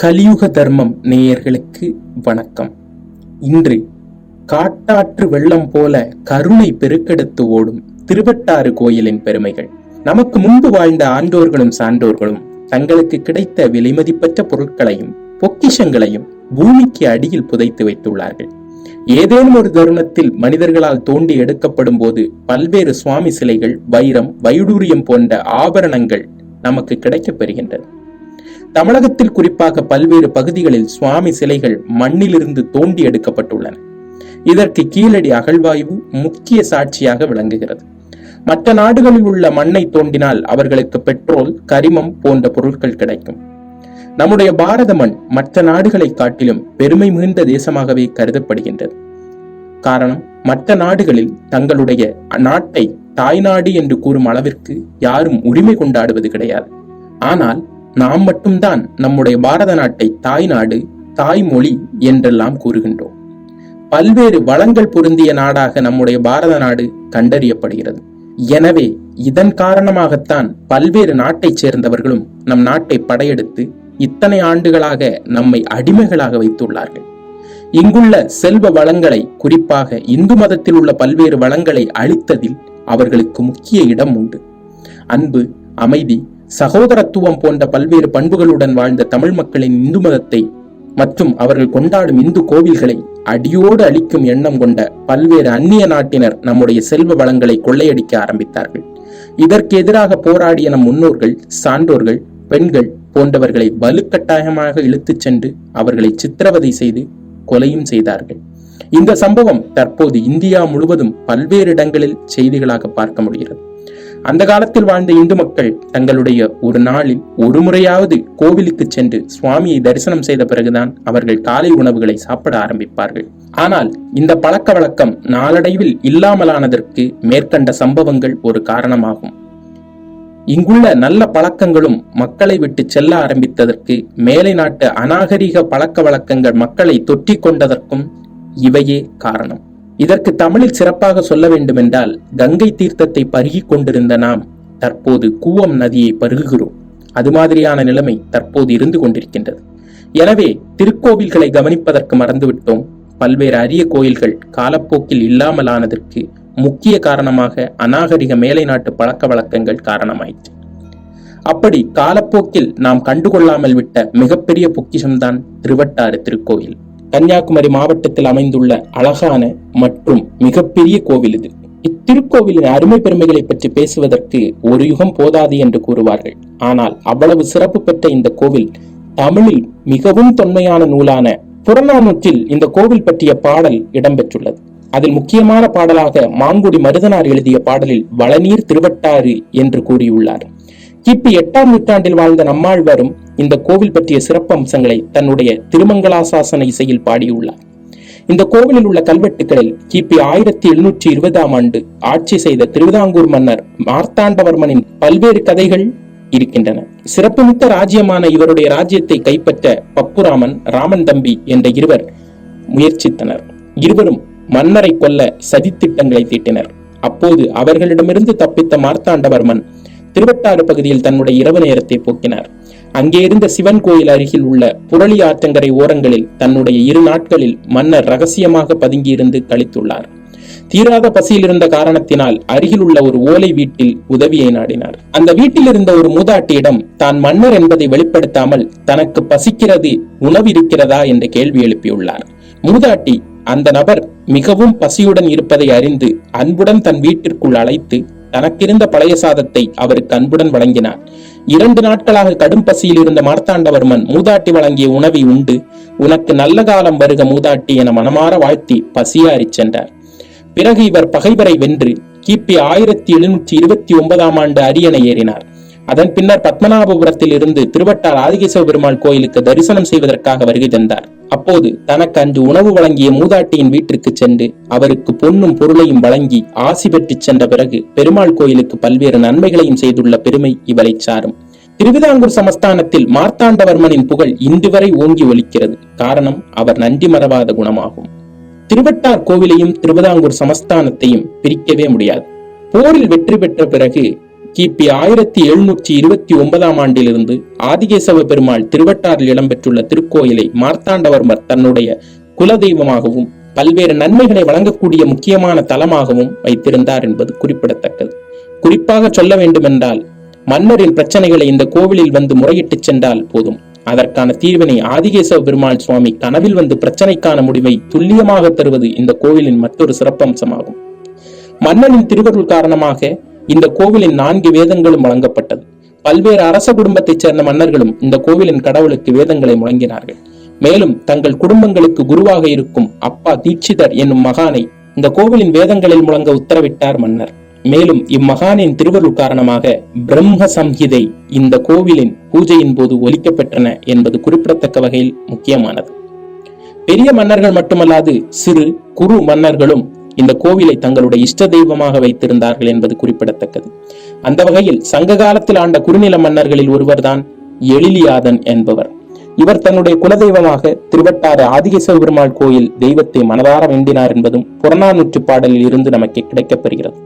கலியுக தர்மம் நேயர்களுக்கு வணக்கம். இன்று காட்டாற்று வெள்ளம் போல கருணை பெருக்கெடுத்து ஓடும் திருவட்டாறு கோயிலின் பெருமைகள். நமக்கு முன்பு வாழ்ந்த ஆண்டோர்களும் சான்றோர்களும் தங்களுக்கு கிடைத்த விலைமதிப்பற்ற பொருட்களையும் பொக்கிஷங்களையும் பூமிக்கு அடியில் புதைத்து வைத்துள்ளார்கள். ஏதேனும் ஒரு தருணத்தில் மனிதர்களால் தோண்டி எடுக்கப்படும் போது பல்வேறு சுவாமி சிலைகள், வைரம், வைடூரியம் போன்ற ஆபரணங்கள் நமக்கு கிடைக்கப் பெறுகின்றது. தமிழகத்தில் குறிப்பாக பல்வேறு பகுதிகளில் சுவாமி சிலைகள் மண்ணிலிருந்து தோண்டி எடுக்கப்பட்டுள்ளன. இதற்கு கீழடி அகழ்வாய்வு முக்கிய சாட்சியாக விளங்குகிறது. மற்ற நாடுகளில் உள்ள மண்ணை தோண்டினால் அவர்களுக்கு பெட்ரோல், கரிமம் போன்ற பொருட்கள் கிடைக்கும். நம்முடைய பாரத மண் மற்ற நாடுகளை காட்டிலும் பெருமை மிகுந்த தேசமாகவே கருதப்படுகின்றது. காரணம், மற்ற நாடுகளில் தங்களுடைய நாட்டை தாய்நாடு என்று கூறும் அளவிற்கு யாரும் உரிமை கொண்டாடுவது கிடையாது. ஆனால் நாம் மட்டும்தான் நம்முடைய பாரத நாட்டை தாய்நாடு, தாய்மொழி என்றெல்லாம் கூறுகின்றோம். பல்வேறு வளங்கள் பொருந்திய நாடாக நம்முடைய பாரத நாடு கண்டறியப்படுகிறது. எனவே இதன் காரணமாகத்தான் பல்வேறு நாட்டைச் சேர்ந்தவர்களும் நம் நாட்டை படையெடுத்து இத்தனை ஆண்டுகளாக நம்மை அடிமைகளாக வைத்துள்ளார்கள். இங்குள்ள செல்வ வளங்களை, குறிப்பாக இந்து மதத்தில் உள்ள பல்வேறு வளங்களை அளித்ததில் அவர்களுக்கு முக்கிய இடம் உண்டு. அன்பு, அமைதி, சகோதரத்துவம் போன்ற பல்வேறு பண்புகளுடன் வாழ்ந்த தமிழ் மக்களின் இந்து மதத்தை மற்றும் அவர்கள் கொண்டாடும் இந்து கோவில்களை அடியோடு அழிக்கும் எண்ணம் கொண்ட பல்வேறு அந்நிய நாட்டினர் நம்முடைய செல்வ வளங்களை கொள்ளையடிக்க ஆரம்பித்தார்கள். இதற்கு எதிராக போராடிய நம் முன்னோர்கள், சான்றோர்கள், பெண்கள் போன்றவர்களை வலுக்கட்டாயமாக இழுத்துச் சென்று அவர்களை சித்திரவதை செய்து கொலையும் செய்தார்கள். இந்த சம்பவம் தற்போது இந்தியா முழுவதும் பல்வேறு இடங்களில் செய்திகளாக பார்க்க முடிகிறது. அந்த காலத்தில் வாழ்ந்த இந்து மக்கள் தங்களுடைய ஒரு நாளில் ஒரு முறையாவது கோவிலுக்கு சென்று சுவாமியை தரிசனம் செய்த பிறகுதான் அவர்கள் காலை உணவுகளை சாப்பிட ஆரம்பிப்பார்கள். ஆனால் இந்த பழக்க வழக்கம் நாளடைவில் இல்லாமலானதற்கு மேற்கண்ட சம்பவங்கள் ஒரு காரணமாகும். இங்குள்ள நல்ல பழக்கங்களும் மக்களை விட்டு செல்ல ஆரம்பித்ததற்கு, மேலை நாட்டு அநாகரிக பழக்க வழக்கங்கள் மக்களை தொற்றிக் கொண்டதற்கும் இவையே காரணம். இதற்கு தமிழில் சிறப்பாக சொல்ல வேண்டுமென்றால், கங்கை தீர்த்தத்தை பருகிக் கொண்டிருந்த நாம் தற்போது கூவம் நதியை பருகுகிறோம். அது மாதிரியான நிலைமை தற்போது இருந்து கொண்டிருக்கின்றது. எனவே திருக்கோவில்களை கவனிப்பதற்கு மறந்துவிட்டோம். பல்வேறு அரிய கோயில்கள் காலப்போக்கில் இல்லாமலானதற்கு முக்கிய காரணமாக அநாகரிக மேலை நாட்டு பழக்க வழக்கங்கள் காரணமாயிற்று. அப்படி காலப்போக்கில் நாம் கண்டுகொள்ளாமல் விட்ட மிகப்பெரிய பொக்கிஷம்தான் திருவட்டாறு திருக்கோயில். கன்னியாகுமரி மாவட்டத்தில் அமைந்துள்ள அழகான மற்றும் மிகப்பெரிய கோவில் இது. இத்திருக்கோவிலின் அருமை பெருமைகளை பற்றி பேசுவதற்கு ஒரு யுகம் போதாது என்று கூறுவார்கள். ஆனால் அவ்வளவு சிறப்பு பெற்ற இந்த கோவில் தமிழில் மிகவும் தொன்மையான நூலான புறநானூற்றில் இந்த கோவில் பற்றிய பாடல் இடம்பெற்றுள்ளது. அதில் முக்கியமான பாடலாக மாங்குடி மருதனார் எழுதிய பாடலில் வளநீர் திருவட்டாறு என்று கூறியுள்ளார். கிபி 8ஆம் நூற்றாண்டில் வாழ்ந்த நம்மாழ்வாரும் இந்த கோவில் பற்றிய சிறப்பம்சங்களை தன்னுடைய திருமங்களாசாசன இசையில் பாடியுள்ளார். இந்த கோவிலில் உள்ள கல்வெட்டுகளில் கிபி 1720ஆம் ஆண்டு ஆட்சி செய்த திருவிதாங்கூர் மன்னர் மார்த்தாண்டவர்மனின் பல்வேறு கதைகள் இருக்கின்றன. சிறப்புமிக்க ராஜ்யமான இவருடைய ராஜ்யத்தை கைப்பற்ற பப்புராமன், ராமன் தம்பி என்ற இருவர் முயற்சித்தனர். இருவரும் மன்னரை கொல்ல சதித்திட்டங்களை தீட்டினர். அப்போது அவர்களிடமிருந்து தப்பித்த மார்த்தாண்டவர்மன் திருவட்டாறு பகுதியில் தன்னுடைய இரவு நேரத்தை போக்கினார். அங்கே இருந்த சிவன் கோயில் அருகில் உள்ள புரளி ஆற்றங்கரை ஓரங்களில் தன்னுடைய 2 நாட்களில் மன்னர் ரகசியமாக பதுங்கியிருந்து கழித்துள்ளார். தீராத பசியில் இருந்த காரணத்தினால் அருகில் உள்ள ஒரு ஓலை வீட்டில் உதவியை நாடினார். அந்த வீட்டில் இருந்த ஒரு மூதாட்டியிடம் தான் மன்னர் என்பதை வெளிப்படுத்தாமல் தனக்கு பசிக்கிறது, உணவு இருக்கிறதா என்ற கேள்வி எழுப்பியுள்ளார். மூதாட்டி அந்த நபர் மிகவும் பசியுடன் இருப்பதை அறிந்து அன்புடன் தன் வீட்டிற்குள் அழைத்து தனக்கிருந்த பழைய சாதத்தை அவருக்கு அன்புடன் வழங்கினார். 2 நாட்களாக கடும் பசியில் இருந்த மார்த்தாண்டவர்மன் மூதாட்டி வழங்கிய உணவை உண்டு, உனக்கு நல்ல காலம் வருக மூதாட்டி என மனமாற வாழ்த்தி பசியாறி சென்றார். பிறகு இவர் பகைவரை வென்று கிபி 1729ஆம் ஆண்டு அரியணை ஏறினார். அதன் பின்னர் பத்மநாபபுரத்தில் இருந்து திருவட்டார் ஆதிகேசவ பெருமாள் கோயிலுக்கு தரிசனம் செய்வதற்காக வருகை தந்தார். அப்போது தனக்கு அன்று உணவு வழங்கிய மூதாட்டியின் வீட்டிற்கு சென்று அவருக்கு பொன்னும் பொருளையும் வழங்கி ஆசி பெற்று சென்ற பிறகு பெருமாள் கோயிலுக்கு பல்வேறு நன்மைகளையும் செய்துள்ள பெருமை இவரை சாரும். திருவிதாங்கூர் சமஸ்தானத்தில் மார்த்தாண்டவர்மனின் புகழ் இன்று வரை ஓங்கி ஒலிக்கிறது. காரணம், அவர் நன்றி மறவாத குணமாகும். திருவட்டார் கோவிலையும் திருவிதாங்கூர் சமஸ்தானத்தையும் பிரிக்கவே முடியாது. போரில் வெற்றி பெற்ற பிறகு கிபி 1729 ஆண்டிலிருந்து ஆதிகேசவ பெருமாள் திருவட்டாரில் இடம்பெற்றுள்ள திருக்கோயிலை மார்த்தாண்டவர்மர் தன்னுடைய குலதெய்வமாகவும் பல்வேறு நன்மைகளை வழங்கக்கூடிய முக்கியமான தலமாகவும் வைத்திருந்தார் என்பது குறிப்பிடத்தக்கது. குறிப்பாக சொல்ல வேண்டுமென்றால், மன்னரின் பிரச்சனைகளை இந்த கோவிலில் வந்து முறையிட்டு சென்றால் போதும், அதற்கான தீர்வினை ஆதிகேசவ பெருமாள் சுவாமி கனவில் வந்து பிரச்சனைக்கான முடிவை துல்லியமாக தருவது இந்த கோவிலின் மற்றொரு சிறப்பம்சமாகும். மன்னனின் திருவருள் காரணமாக இந்த கோவிலின் 4 வேதங்களும் வழங்கப்பட்டது. பல்வேறு அரச குடும்பத்தைச் சேர்ந்த மன்னர்களும் இந்த கோவிலின் கடவுளுக்கு வேதங்களை முழங்கினார்கள். மேலும் தங்கள் குடும்பங்களுக்கு குருவாக இருக்கும் அப்பா தீட்சிதர் என்னும் மகானை இந்த கோவிலின் வேதங்களில் முழங்க உத்தரவிட்டார் மன்னர். மேலும் இம்மகானின் திருவருள் காரணமாக பிரம்ம சம்ஹிதை இந்த கோவிலின் பூஜையின் போது ஒலிக்கப்பெற்றன என்பது குறிப்பிடத்தக்க வகையில் முக்கியமானது. பெரிய மன்னர்கள் மட்டுமல்லாது சிறு குறு மன்னர்களும் இந்த கோவிலை தங்களுடைய இஷ்ட தெய்வமாக வைத்திருந்தார்கள் என்பது குறிப்பிடத்தக்கது. அந்த வகையில் சங்க காலத்தில் ஆண்ட குறுநில மன்னர்களில் ஒருவர்தான் எழிலியாதன் என்பவர். இவர் தன்னுடைய குலதெய்வமாக திருவட்டாறு ஆதிகேசவ பெருமாள் கோயில் தெய்வத்தை மனதார வேண்டினார் என்பதும் புறநானூற்று பாடலில் இருந்து நமக்கு கிடைக்கப்பெறுகிறது.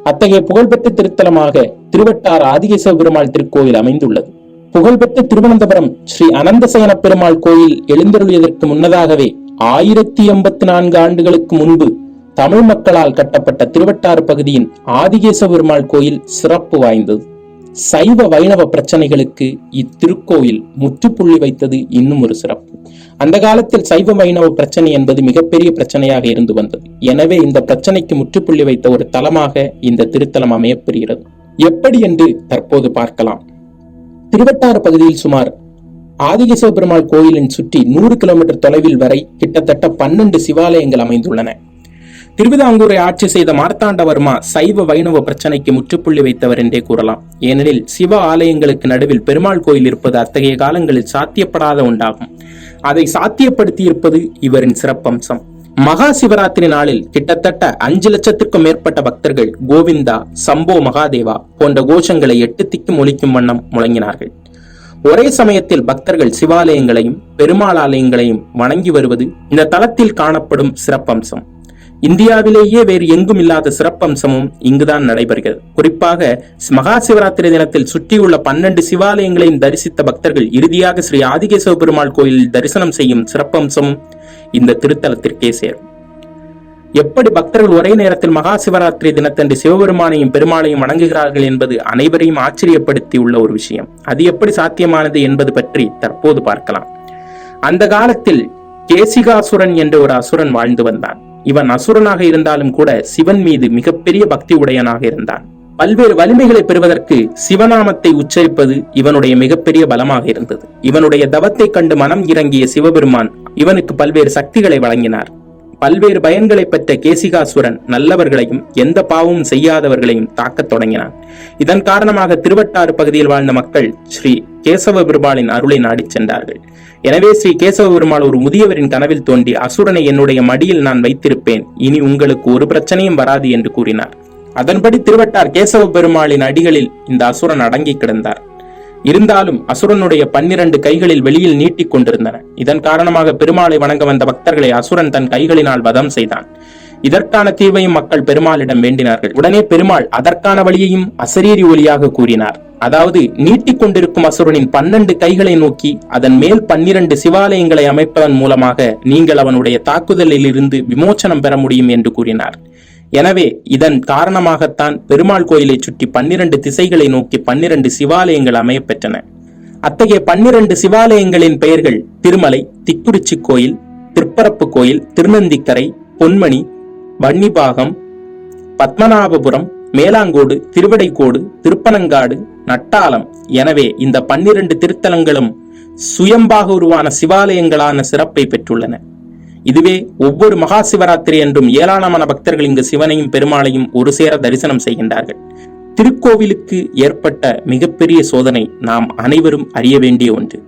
அத்தகைய புகழ்பெற்ற திருத்தலமாக திருவட்டாறு ஆதிகேசவ பெருமாள் திருக்கோயில் அமைந்துள்ளது. புகழ்பெற்ற திருவனந்தபுரம் ஸ்ரீ அனந்தசயன பெருமாள் கோயில் எழுந்தருளியதற்கு முன்னதாகவே 1084 ஆண்டுகளுக்கு முன்பு தமிழ் மக்களால் கட்டப்பட்ட திருவட்டாறு பகுதியின் ஆதிகேசவ பெருமாள் கோயில் சிறப்பு வாய்ந்தது. சைவ வைணவ பிரச்சனைகளுக்கு இத்திருக்கோயில் முற்றுப்புள்ளி வைத்தது இன்னும் ஒரு சிறப்பு. அந்த காலத்தில் சைவ வைணவ பிரச்சனை என்பது மிகப்பெரிய பிரச்சனையாக இருந்து வந்தது. எனவே இந்த பிரச்சனைக்கு முற்றுப்புள்ளி வைத்த ஒரு தலமாக இந்த திருத்தலம் அமையப்பெறுகிறது. எப்படி என்று தற்போது பார்க்கலாம். திருவட்டாறு பகுதியில் சுமார் ஆதிகேசவ பெருமாள் கோயிலின் சுற்றி 100 கிலோமீட்டர் தொலைவில் வரை கிட்டத்தட்ட 12 சிவாலயங்கள் அமைந்துள்ளன. திருவிதாங்கூரை ஆட்சி செய்த மார்த்தாண்டவர்மா சைவ வைணவ பிரச்சனைக்கு முற்றுப்புள்ளி வைத்தவர் என்றே கூறலாம். ஏனெனில் சிவ ஆலயங்களுக்கு நடுவில் பெருமாள் கோயில் இருப்பது அத்தகைய காலங்களில் சாத்தியப்படாத ஒன்றாகும். அதை சாத்தியப்படுத்தி இருப்பது இவரின் சிறப்பம்சம். மகா சிவராத்திரி நாளில் கிட்டத்தட்ட 5 லட்சத்திற்கும் மேற்பட்ட பக்தர்கள் கோவிந்தா, சம்போ மகாதேவா போன்ற கோஷங்களை 8 திக்கும் ஒலிக்கும் வண்ணம் முழங்கினார்கள். ஒரே சமயத்தில் பக்தர்கள் சிவாலயங்களையும் பெருமாள் ஆலயங்களையும் வணங்கி வருவது இந்த தலத்தில் காணப்படும் சிறப்பம்சம். இந்தியாவிலேயே வேறு எங்கும் இல்லாத சிறப்பம்சமும் இங்குதான் நடைபெறுகிறது. குறிப்பாக மகா சிவராத்திரி தினத்தில் சுற்றியுள்ள 12 சிவாலயங்களையும் தரிசித்த பக்தர்கள் இறுதியாக ஸ்ரீ ஆதிகேசவ பெருமாள் கோயிலில் தரிசனம் செய்யும் சிறப்பம்சமும் இந்த திருத்தலத்திற்கே சேரும். எப்படி பக்தர்கள் ஒரே நேரத்தில் மகா சிவராத்திரி தினத்தன்று சிவபெருமானையும் பெருமாளையும் வணங்குகிறார்கள் என்பது அனைவரையும் ஆச்சரியப்படுத்தி உள்ள ஒரு விஷயம். அது எப்படி சாத்தியமானது என்பது பற்றி தற்போது பார்க்கலாம். அந்த காலத்தில் கேசிகாசுரன் என்ற ஒரு அசுரன் வாழ்ந்து வந்தான். இவன் அசுரனாக இருந்தாலும் கூட சிவன் மீது மிகப்பெரிய பக்தி உடையனாக இருந்தான். பல்வேறு வலிமைகளை பெறுவதற்கு சிவநாமத்தை உச்சரிப்பது இவனுடைய மிகப்பெரிய பலமாக இருந்தது. இவனுடைய தவத்தை கண்டு மனம் இறங்கிய சிவபெருமான் இவனுக்கு பல்வேறு சக்திகளை வழங்கினார். பல்வேறு பயன்களை பெற்ற கேசிகாசுரன் நல்லவர்களையும் எந்த பாவமும் செய்யாதவர்களையும் தாக்கத் தொடங்கினான். இதன் காரணமாக திருவட்டாறு பகுதியில் வாழ்ந்த மக்கள் ஸ்ரீ கேசவ பெருமாளின் அருளை நாடிச் சென்றார்கள். எனவே ஸ்ரீ கேசவ பெருமாள் ஒரு முதியவரின் கனவில் தோன்றி அசுரனை என்னுடைய மடியில் நான் வைத்திருப்பேன், இனி உங்களுக்கு ஒரு பிரச்சனையும் வராது என்று கூறினார். அதன்படி திருவட்டார் கேசவ பெருமாளின் அடிகளில் இந்த அசுரன் அடங்கி கிடந்தார். இருந்தாலும் அசுரனுடைய 12 கைகளில் வெளியில் நீட்டிக் கொண்டிருந்தன. இதன் காரணமாக பெருமாளை வணங்க வந்த பக்தர்களை அசுரன் தன் கைகளினால் வதம் செய்தான். இதற்கான தீர்வையும் மக்கள் பெருமாளிடம் வேண்டினார்கள். உடனே பெருமாள் அதற்கான வழியையும் அசரீரி ஒலியாக கூறினார். அதாவது நீட்டிக் கொண்டிருக்கும் அசுரனின் 12 கைகளை நோக்கி அதன் மேல் 12 சிவாலயங்களை அமைப்பதன் மூலமாக நீங்கள் அவனுடைய தாக்குதலில் இருந்து விமோச்சனம் பெற முடியும் என்று கூறினார். எனவே இதன் காரணமாகத்தான் பெருமாள் கோயிலை சுற்றி 12 திசைகளை நோக்கி 12 சிவாலயங்கள் அமைய பெற்றன. அத்தகைய 12 சிவாலயங்களின் பெயர்கள் திருமலை, திக்குறிச்சி கோயில், திருப்பரப்பு கோயில், திருநந்திக்கரை, பொன்மணி, வன்னிபாகம், பத்மநாபபுரம், மேலாங்கோடு, திருவடைக்கோடு, திருப்பனங்காடு, நட்டாலம். எனவே இந்த 12 திருத்தலங்களும் சுயம்பாக உருவான சிவாலயங்களான சிறப்பை பெற்றுள்ளன. இதுவே ஒவ்வொரு மகா சிவராத்திரி என்றும் ஏராளமான பக்தர்கள் இங்கு சிவனையும் பெருமாளையும் ஒரு சேர தரிசனம் செய்கின்றார்கள். திருக்கோவிலுக்கு ஏற்பட்ட மிகப்பெரிய சோதனை நாம் அனைவரும் அறிய வேண்டிய ஒன்று.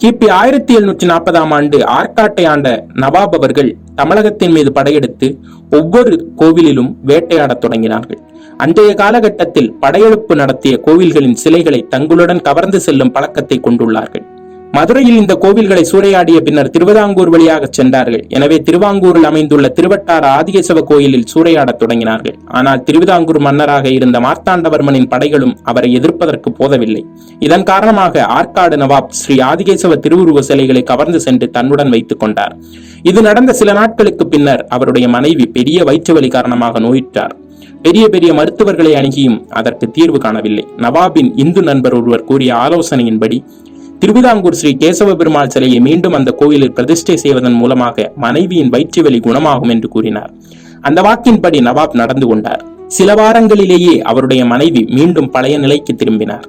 கிபி 1740 ஆண்டு ஆற்காட்டை ஆண்ட நவாப் அவர்கள் தமிழகத்தின் மீது படையெடுத்து ஒவ்வொரு கோவிலிலும் வேட்டையாடத் தொடங்கினார்கள். அன்றைய காலகட்டத்தில் படையெடுப்பு நடத்திய கோவில்களின் சிலைகளை தங்களுடன் கவர்ந்து செல்லும் பழக்கத்தை கொண்டுள்ளார்கள். மதுரையில் இந்த கோவில்களை சூறையாடிய பின்னர் திருவிதாங்கூர் வழியாக சென்றார்கள். எனவே திருவாங்கூரில் அமைந்துள்ள திருவட்டார ஆதிகேசவ கோயிலில் சூறையாடத் தொடங்கினார்கள். ஆனால் திருவிதாங்கூர் மன்னராக இருந்த மார்த்தாண்டவர்மனின் படைகளும் அவரை எதிர்ப்பதற்கு போதவில்லை. இதன் காரணமாக ஆற்காடு நவாப் ஸ்ரீ ஆதிகேசவ திருவுருவ சிலைகளை கவர்ந்து சென்று தன்னுடன் வைத்துக் கொண்டார். இது நடந்த சில நாட்களுக்கு பின்னர் அவருடைய மனைவி பெரிய வயிற்று வலி காரணமாக நோயிற்றார். பெரிய பெரிய மருத்துவர்களை அணுகியும் அதற்கு தீர்வு காணவில்லை. நவாபின் இந்து நண்பர் ஒருவர் கூறிய ஆலோசனையின்படி திருவிதாங்கூர் ஸ்ரீ கேசவ பெருமாள் சிலையை மீண்டும் அந்த கோயிலில் பிரதிஷ்டை செய்வதன் மூலமாக மனைவியின் வயிற்று வலி குணமாகும் என்று கூறினார். அந்த வாக்கின்படி நவாப் நடந்து கொண்டார். சில வாரங்களிலேயே அவருடைய மனைவி மீண்டும் பழைய நிலைக்கு திரும்பினார்.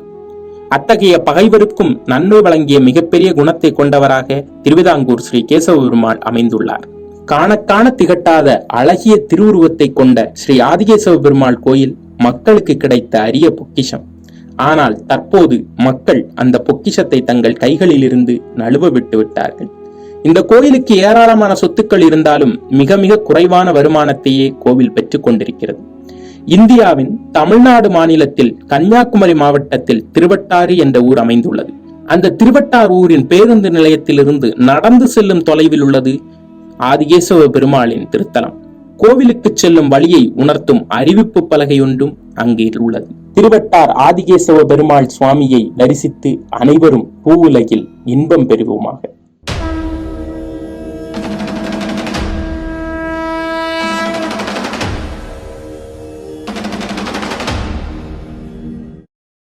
அத்தகைய பகைவருக்கும் நன்மை வழங்கிய மிகப்பெரிய குணத்தை கொண்டவராக திருவிதாங்கூர் ஸ்ரீ கேசவ பெருமாள் அமைந்துள்ளார். காண திகட்டாத அழகிய திருவுருவத்தை கொண்ட ஸ்ரீ ஆதிகேசவ பெருமாள் கோயில் மக்களுக்கு கிடைத்த அரிய பொக்கிஷம். ஆனால் தற்போது மக்கள் அந்த பொக்கிஷத்தை தங்கள் கைகளில் இருந்து நழுவ விட்டு விட்டார்கள். இந்த கோயிலுக்கு ஏராளமான சொத்துக்கள் இருந்தாலும் மிக மிக குறைவான வருமானத்தையே கோவில் பெற்றுக் கொண்டிருக்கிறது. இந்தியாவின் தமிழ்நாடு மாநிலத்தில் கன்னியாகுமரி மாவட்டத்தில் திருவட்டாறு என்ற ஊர் அமைந்துள்ளது. அந்த திருவட்டார் ஊரின் பேருந்து நிலையத்திலிருந்து நடந்து செல்லும் தொலைவில் உள்ளது ஆதிகேசவ பெருமாளின் திருத்தலம். கோவிலுக்கு செல்லும் வழியை உணர்த்தும் அறிவிப்பு பலகை ஒன்றும் அங்கே உள்ளது. திருவட்டார் ஆதிகேசவ பெருமாள் சுவாமியை தரிசித்து அனைவரும் பூவுலகில் இன்பம் பெறுவோமாக.